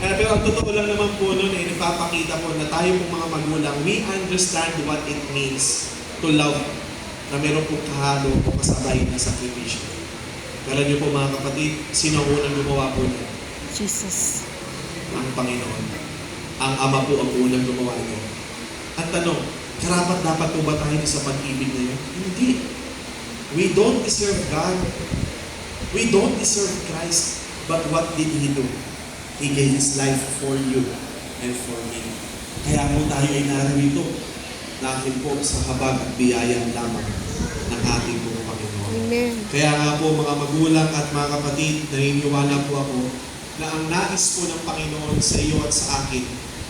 Pero ang totoo lang naman po nun, nagpapakita po na tayo pong mga magulang, we understand what it means to love na meron pong kahalo o kasabay na sakripisyo. Kala niyo po mga kapatid, sino ang unang gumawa po niya? Jesus. Ang Panginoon. Ang Ama po ang unang gumawa niya. At tanong, karapat dapat po ba tayo sa pag-ibig na yun? Hindi. We don't deserve God. We don't deserve Christ. But what did He do? He gave His life for you and for me. Kaya po tayo ay narito dahil po sa habag at biyaya lamang ng ating po Panginoon. Amen. Kaya nga po mga magulang at mga kapatid, naniniwala po ako na ang nais po ng Panginoon sa iyo at sa akin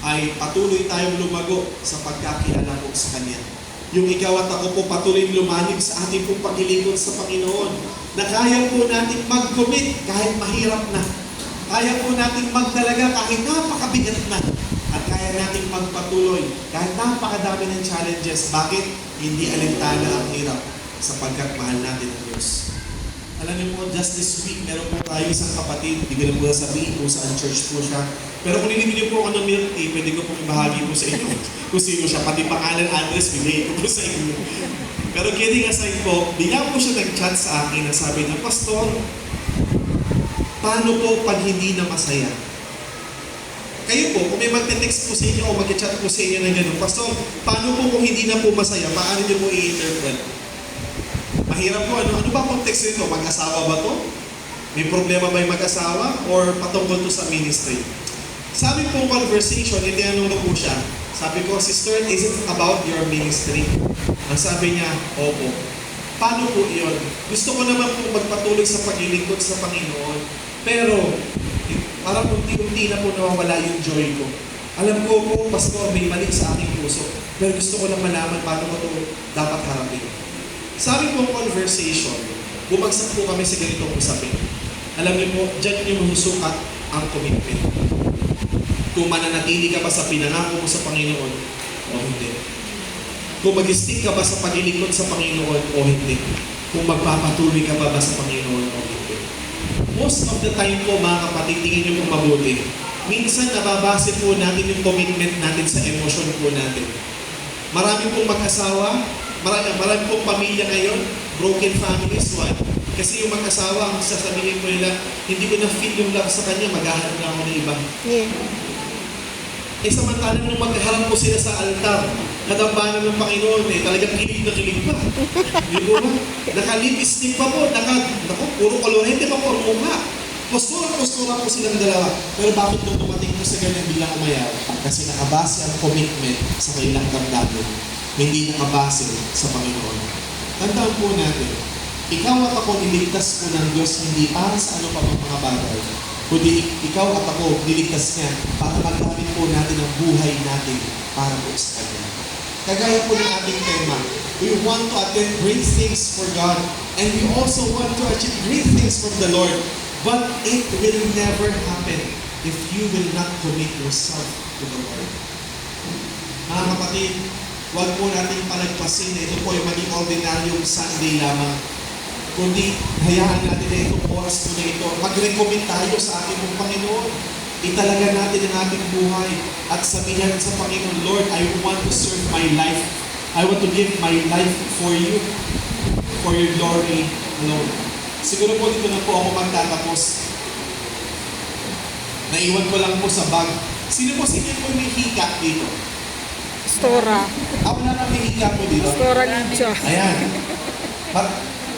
ay patuloy tayong lumago sa pagkakilala po sa Kanya. Yung ikaw at ako po patuloy lumalim sa ating pong paglilingkod sa Panginoon na kaya po natin mag-commit kahit mahirap na. Kaya po natin magdalaga kahit napakabigat na. At kaya natin magpatuloy kahit napakadami ng challenges. Bakit? Hindi alintana ang hirap sapagkat mahal natin ang Diyos. Alam niyo po, just this week, meron po tayo isang kapatid, hindi ko na po sabihin kung saan church po siya. Pero kung nilibig niyo po ako ng milk tea, pwede ko pong ibahagi po sa inyo kung sino siya. Pati pangalan, address, bigay ko po sa inyo. Pero kidding aside po, bigla po siya nag-chat sa akin na sabi na, Pastor, paano po pag hindi na masaya? Kayo po, kung may magte-text po sa inyo o mag-chat po sa inyo na gano'n, Pastor, paano po kung hindi na po masaya? Paano niyo po i-interpret? Mahirap po, ano ba context nito? Mag-asawa ba to? May problema ba yung mag-asawa? Or patungkol to sa ministry? Sabi po conversation, hindi ano po siya. Sabi ko, Sister, is it about your ministry? Ang sabi niya, opo. Paano po iyon? Gusto ko naman po magpatuloy sa paglilingkod sa Panginoon. Pero, parang unti-unti na po nawawala yung joy ko. Alam ko po, Pastor, may mali sa aking puso. Pero gusto ko lang malaman paano ko ito dapat harapin. Sabi po conversation, bumagsak po kami sa ganitong usapin. Alam niyo po, dyan yung mahusukat ang commitment. Kung mananatili ka ba sa pinangako mo sa Panginoon o hindi. Kung mag-stick ka ba sa paglilingkod sa Panginoon o hindi. Kung magpapatuloy ka ba sa Panginoon o hindi. Most of the time po mga kapatid, tingin niyo po mabuti. Minsan nababase po natin yung commitment natin sa emosyon po natin. Marami pong mag-asawa, marami pong pamilya ngayon, broken families, why? Kasi yung mag-asawa, ang sasabihin ko nila, hindi ko na-feel yung love sa kanya, maghahanap na ako ng iba. Yeah. Samantalang nung magharap po sila sa altar, nadambanan ng Panginoon, talagang kilig na kilig pa. Di ba? Naka-lipstick pa po, puro kolorete pa po ang mukha. Postura po silang dalawa. Pero bakit nung tumating po sa ganyan bilang umayaw? Kasi nakabase ang commitment sa kailang damdamin. Hindi nakabase sa Panginoon. Tandaan po natin, ikaw at ako niligtas po ng Diyos hindi para sa ano pa mga bagay, kundi ikaw at ako niligtas niya para magamit po natin ang buhay natin para po sa Kanya. kagaya po ng ating tema, we want to attend great things for God, and we also want to achieve great things from the Lord. But it will never happen if you will not commit yourself to the Lord. Mga kapatid, huwag po natin palagpasin na ito po yung maging ordinaryong Sunday lamang. Kundi, hayaan natin na itong oras po na ito. Mag-recommend tayo sa ating pong Panginoon. Italaga natin ang ating buhay at sabihin sa Panginoon, Lord, I want to serve my life. I want to give my life for you, for your glory alone. Siguro po dito na po ako magtatapos. Naiwan ko lang po sa bag. Sino po sa inyo po may hika dito? Stora. Ako na lang may hika po dito. Stora Licha. Ayan.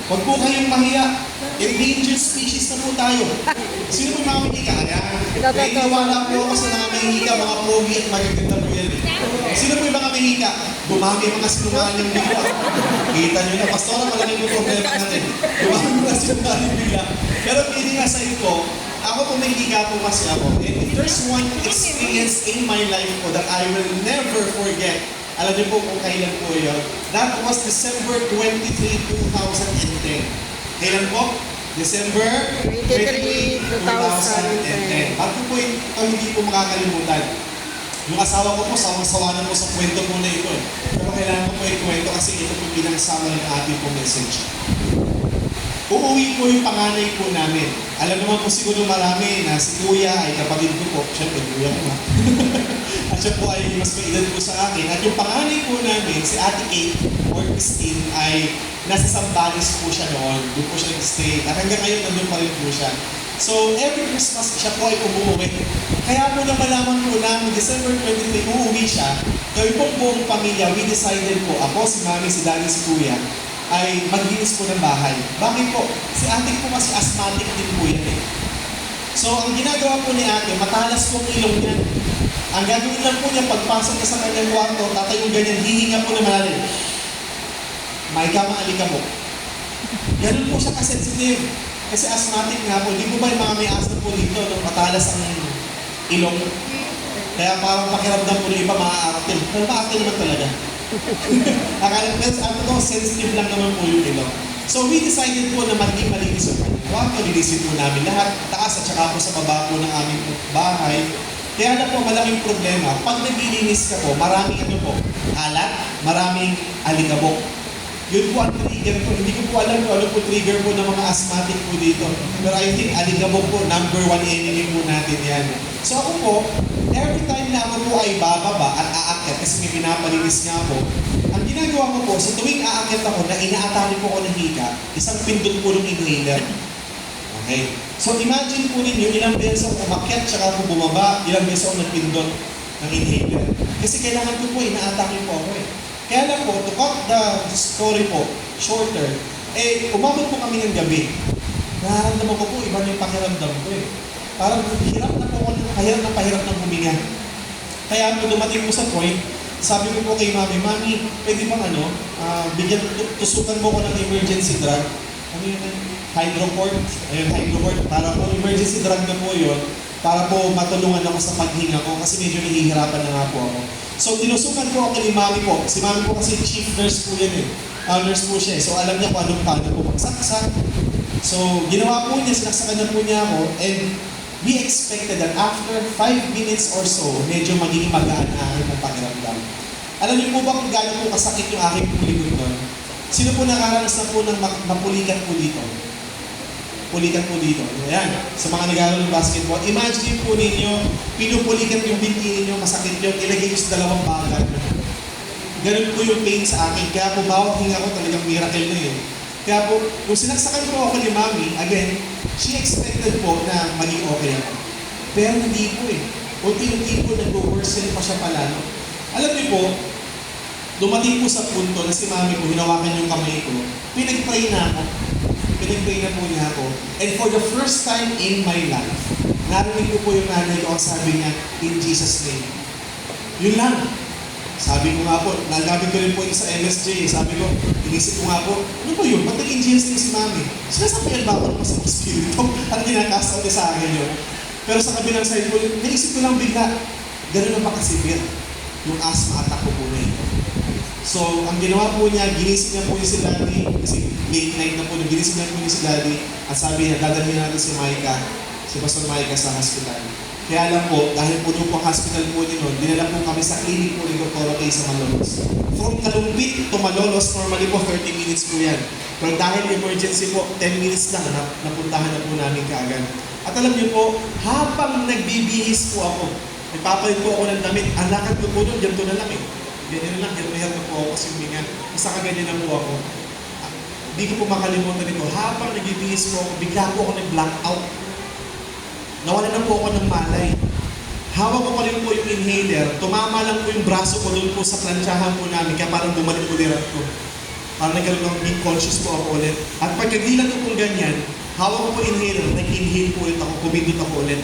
Huwag po kayong mahiya. Endangered species na po tayo. Sino po mga mahihika? Ayan. Naiiwala po ako sa mga mahihika, mga pogi at magaganda po yan. Sino po yung mga mahihika? Dumami yung mga sinungaling bigla. Kita nyo na, Pastora, malaking po problema natin. Dumami yung mga sinungaling bigla. Pero kidding aside po, ako po mahihika po kasi ako. And if there's one experience in my life po that I will never forget, alam niyo po kung kailan po yun. That was December 23, 2010. Kailan po? December 23, 2010. Bago po ito hindi po makakalimutan. Yung asawa ko po, sawang-sawa na po sa kwento po na ito. Pero kailangan ko po ikwento kasi ito po pinagsama ng ating po message. Uuwi po yung panganay po namin. Alam naman po siguro marami na si Kuya ay kapatid ko po. Siyempre, Kuya ko ha. At siya po ay mas may edad po sa akin. At yung panganay po namin, si Ate Kate or Christine, ay nasa Sambales po siya noon. Doon po siya nag-stay. At hanggang ngayon, nandun pa rin po siya. So, every Christmas, siya po ay umuwi. Kaya po na malaman po namin, December 23, uuwi siya. Kaya po buong pamilya, we decided po, ako, si Mami, si Daddy, si Kuya, ay maglinis po ng bahay. Bakit po? Si ate po kasi asthmatic din po yan eh. So, ang ginagawa po ni ate, matalas po ang ilong niya. Ang gagawin lang po niya, pagpasok na sa kanyang kwarto, tatayong ganyan, hihinga po na malalim. May kamaaling mo. Ganun po siya kasensitive. Kasi asthmatic nga po. Hindi po ba yung mga may asthma po dito, no? Matalas ang ilong. Kaya parang pakiramdam po ng iba maaaktil. Pero maaaktil naman talaga. Akala ko, sensitive lang naman po yung ilong. So we decided po na maging malinis yung kwarto. Linisin po namin lahat. Taas at saka po sa baba po ng aming bahay. Kaya na po malaking problema. Pag naglilinis ka po, maraming ano po, alat, maraming alikabok. Yun po ang trigger po. Hindi ko po alam kung ano po trigger po ng mga asthmatic po dito. Pero I think alikabok po, number one enemy po natin yan. So ako po, every time na ako po ay bababa at aakyat, kasi may pinapalinis nga po, ang ginagawa ko po, sa tuwing aakyat ako na inaatali po ako ng hika, isang pindot po ng inhaler. Okay? So imagine po ninyo, ilang beses ako umakyat, tsaka po bumaba, ilang beses ako nagpindot ng inhaler. Kasi kailangan ko po, inaatake po ako eh. Kaya lang po, to cut the story po, shorter, umabot po kami ng gabi. Nararamdaman ko po, iba na yung pakiramdam ko eh. Parang hirap na po ako, pahirap ng huminga. Kaya po dumating po sa point, sabi ko po kay Mami, Mami, pwede bang tusukan mo ko ng emergency drug? Ano yun? Hydroport. Ayun, hydroport. Para po, emergency drug na po yun, para po matulungan ako sa paghinga ko kasi medyo nahihirapan na nga po ako. So, tinusukan po ako ni Mami po. Si Mami po kasi chief nurse po yan eh. Nurse po siya eh. So, alam niya kung anong paano po magsaksak. So, ginawa po niya, sinaksakan na po niya ako, and we expected that after 5 minutes or so, medyo magiging magaan-aan ang pakiramdam. Alam niyo po ba kung gaano po kasakit yung aking pulikot doon? Sino po nakaranas na po ng mapulikan po dito? Pulikan po dito. Ayan, sa mga nag-aaral ng basketball, imagine po ninyo, pinupulikan yung binti ninyo, masakit yun, ilagay ko sa dalawang bagat. Ganun po yung pain sa akin. Kaya po bawat hinga ko talagang miracle na yun. Kaya po, nung sinaksakan po ako ni Mami, again, she expected po na maging okay ako. Pero hindi po eh. Unti-unti po nag-worsen pa siya palalo. Alam niyo po, dumating po sa punto na si Mami ko, hinawakan yung kamay ko, pinag-pray na ako. Pinag-pray na po niya ako. And for the first time in my life, narinig ko po yung nanay ko, ang sabi niya, in Jesus' name. Yun lang. Sabi ko nga po, nagamit ko rin po yung sa MSJ. Sabi ko, inisip ko nga po, ano po yun? Ba't nag-ingenious din si Mami? Sinasabihan ba ako ng masamang spirito? At kinakasta niya sa akin yun. Pero sa kabilang side ko, naisip ko lang bigla, gano'n na ba kasipir? Yung asthma attack ko po na ito. So, ang ginawa po niya, ginising niya po yung si Daddy, kasi late night na po, ginising niya po yung si Daddy, at sabi niya, dadalhin natin si Micah, si Pastor Micah sa hospital. Kaya lang po, dahil po yung hospital po niyo noon, dinala po kami sa clinic po ni Dr. Kay sa Malolos. From Kalumpit to Malolos, normally po 30 minutes po yan. Pero dahil emergency po, 10 minutes lang, napuntahan na po namin kaagad. At alam niyo po, habang nagbibihis po ako, nagpapalit po ako ng damit, ang lakad ko po doon, ganito na lang eh. Ganyan na lang, ganyan na po ako kasi huminga. Isa kaganyan na po ako. Hindi ko po makalimutan ito. Habang nagbibihis po ako, bigla po ako nag-black out. Nawala na po ako ng malay. Hawak ko pa rin po yung inhaler, tumama lang po yung braso ko doon po sa plansyahan po namin, kaya parang bumalik ulit ko. Parang nagkaroon ng being conscious po ako ulit. At pagkagilan ko pong ganyan, hawak ko po inhaler, nag-inhale po ulit ako, kumindot ako ulit.